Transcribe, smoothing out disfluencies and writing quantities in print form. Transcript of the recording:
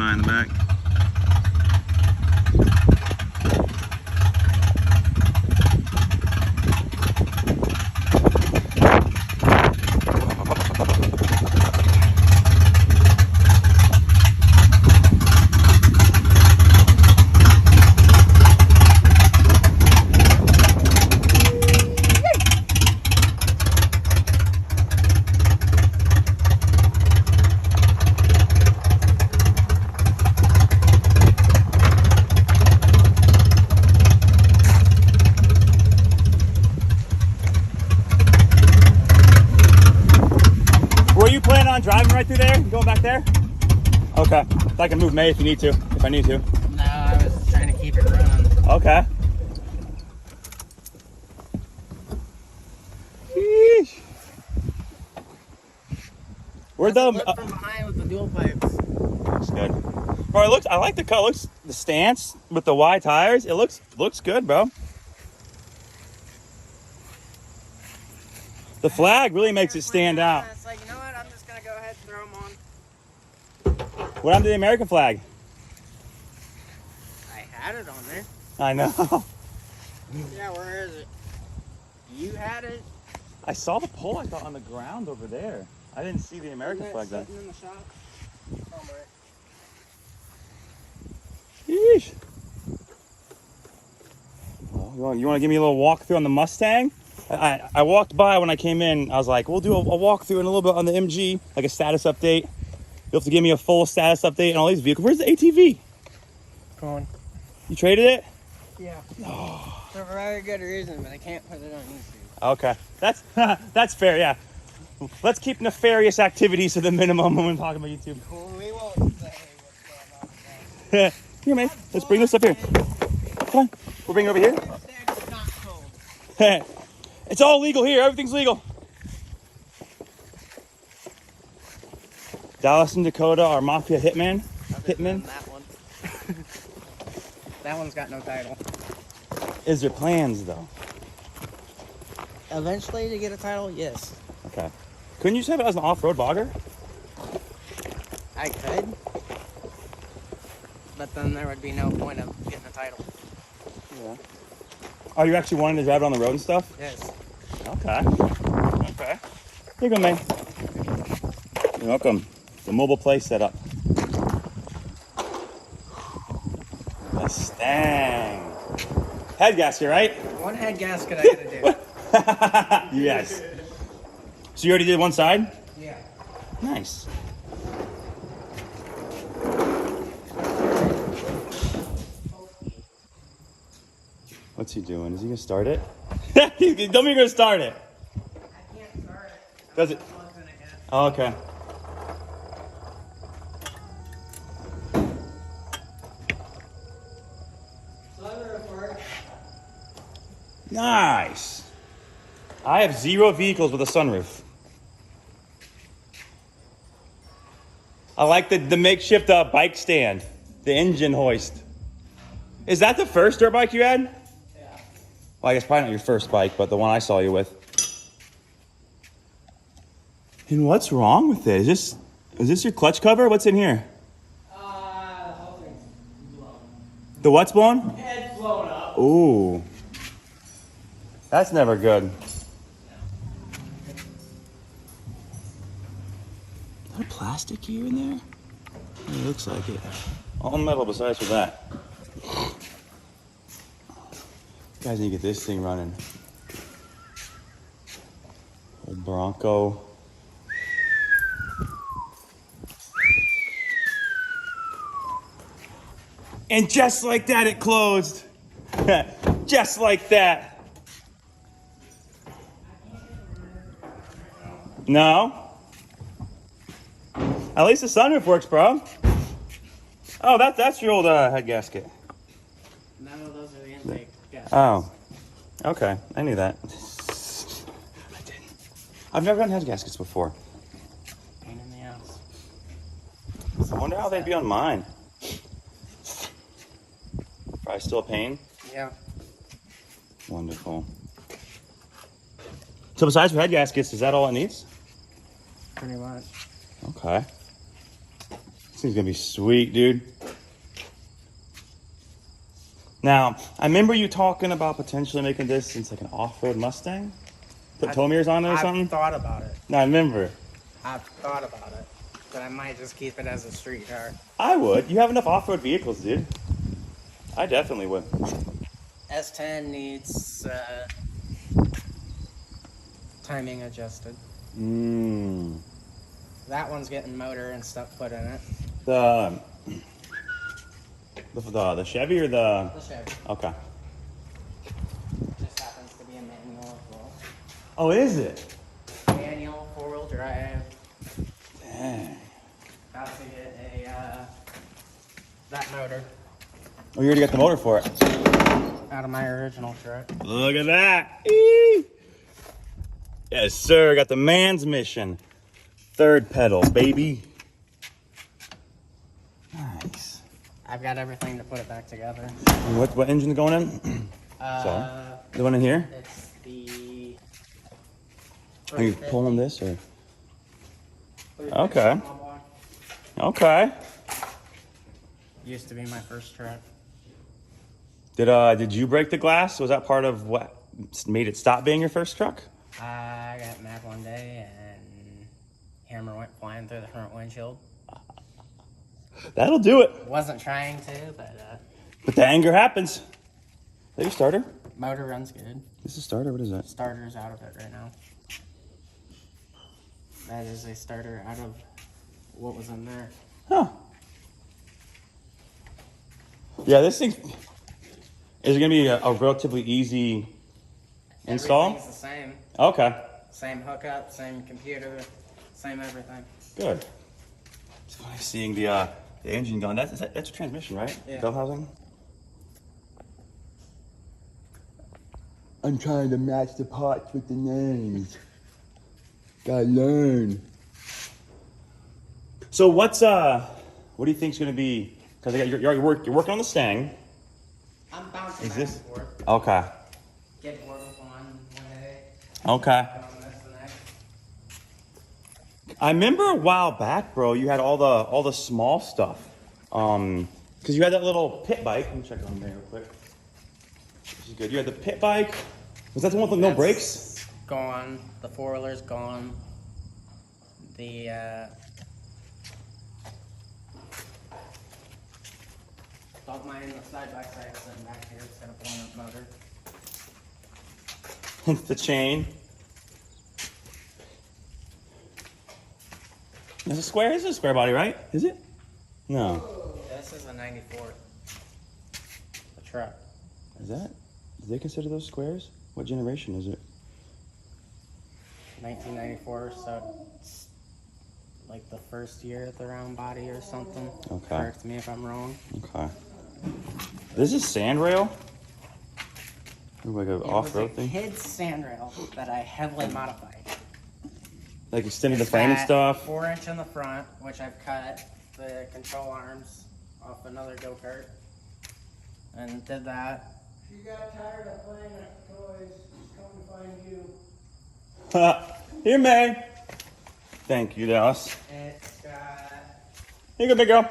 HDMI in the back. Driving right through there? Going back there? Okay. So I can move May if you need to, if I need to. No, I was trying to keep it running. Okay. Sheesh. Where'd the look from behind with the dual pipes? Looks good. Bro, it looks, I like the cut. Looks the stance with the wide tires. It looks good, bro. The flag really makes it stand out. It's like, you know what? I'm just gonna go ahead and throw them on. What happened to the American flag? I had it on there. I know. Yeah, where is it? You had it. I saw the pole, I thought, on the ground over there. I didn't see the American flag then. In the shop? Somewhere. Yeesh. Well, you want to give me a little walkthrough on the Mustang? I walked by when I came in. I was like, we'll do a walkthrough and a little bit on the MG, like a status update. You'll have to give me a full status update on all these vehicles. Where's the ATV? Go on. You traded it? Yeah. Oh. For a very good reason, but I can't put it on YouTube. Okay. That's fair, yeah. Let's keep nefarious activities to the minimum when we're talking about YouTube. Well, we won't say what's going on. Here, man. Let's bring this up here. Come on. We'll bring it over here. It's all legal here. Everything's legal. Dallas and Dakota are Mafia Hitman. Hitman. That one. That one's got no title. Is there plans, though? Eventually to get a title, yes. Okay. Couldn't you just have it as an off-road bogger? I could. But then there would be no point of getting a title. Yeah. Are you actually wanting to drive it on the road and stuff? Yes. Okay. Okay. Here you go, man. You're welcome. The mobile play setup. Mustang. Head gasket, right? One head gasket I gotta do. Yes. So you already did one side? Yeah. Nice. What's he doing? Is he gonna start it? Tell me you're gonna start it. I can't start it. Does it? Oh, okay. Nice. I have 0 vehicles with a sunroof. I like the makeshift bike stand, the engine hoist. Is that the first dirt bike you had? Yeah. Well, I guess probably not your first bike, but the one I saw you with. And what's wrong with it? Is this your clutch cover? What's in here? The whole thing's blown. The what's blown? Head's blown up. Ooh. That's never good. Is there plastic here in there? It looks like it. All metal besides for that. You guys need to get this thing running. Old Bronco. And just like that, it closed. Just like that. No. At least the sunroof works, bro. Oh, that's your old head gasket. No, those are the intake gaskets. Oh. Okay, I knew that. I didn't. I've never done head gaskets before. Pain in the ass. I wonder how they'd be on mine. Probably still a pain? Yeah. Wonderful. So besides for head gaskets, is that all it needs? Pretty much. Okay. This thing's gonna be sweet, dude. Now, I remember you talking about potentially making this into like an off-road Mustang. Put tow mirrors on it or something? I've thought about it. No, I remember. I've thought about it. But I might just keep it as a street car. I would. You have enough off-road vehicles, dude. I definitely would. S10 needs timing adjusted. That one's getting motor and stuff put in it. The Chevy or the... The Chevy. Okay. Just happens to be a manual as well. Oh, is it? Manual, four-wheel drive. Dang. About to get a that motor Oh, you already got the motor for it. out of my original truck. Look at that. Eee. Yes, sir. Got the man's mission. Third pedal, baby. Nice. I've got everything to put it back together. And what engine going in? Sorry. The one in here? It's the... Are you pulling this or? 350 Okay. small block. Okay. Used to be my first truck. Did you break the glass? Was that part of what made it stop being your first truck? I got mad one day and hammer went flying through the front windshield. That'll do it. Wasn't trying to, But the anger happens. Is that your starter? motor runs good. This is a starter? What is that? Starter's out of it right now. That is a starter out of what was in there. Huh. Yeah, this thing is it gonna be a relatively easy install? Everything's the same. Okay. Same hookup, same computer, same everything. Good. It's funny seeing the engine going. That's a transmission, right? Yeah. Bell housing. I'm trying to match the parts with the names. Gotta learn. So what do you think's gonna be? Because you're working on the Stang. I'm bouncing Is back this- and forth. Okay. Get bored with one day. Okay. Get on this the next. I remember a while back, bro. You had all the small stuff. Because you had that little pit bike. Let me check on there real quick. This is good. You had the pit bike. Was that the one with no That's brakes? Gone. The four-wheeler's gone. The don't mind the side-by-side sitting back here. It's got a blown-up motor. The chain. Is it square? This is a square body, right? Is it? No. This is a 94. A truck. Is that? Do they consider those squares? What generation is it? 1994, so it's like the first year of the round body or something. Okay. Correct me if I'm wrong. Okay. This is sand rail? Like an off-road It was a thing? kid's sandrail that I heavily modified. Like extending the It's frame and got stuff? 4-inch in the front, which I've cut the control arms off another go-kart. And did that. If you got tired of playing with toys, just come to find you. Here, May. Thank you, Dallas. It's got Here you go, big girl.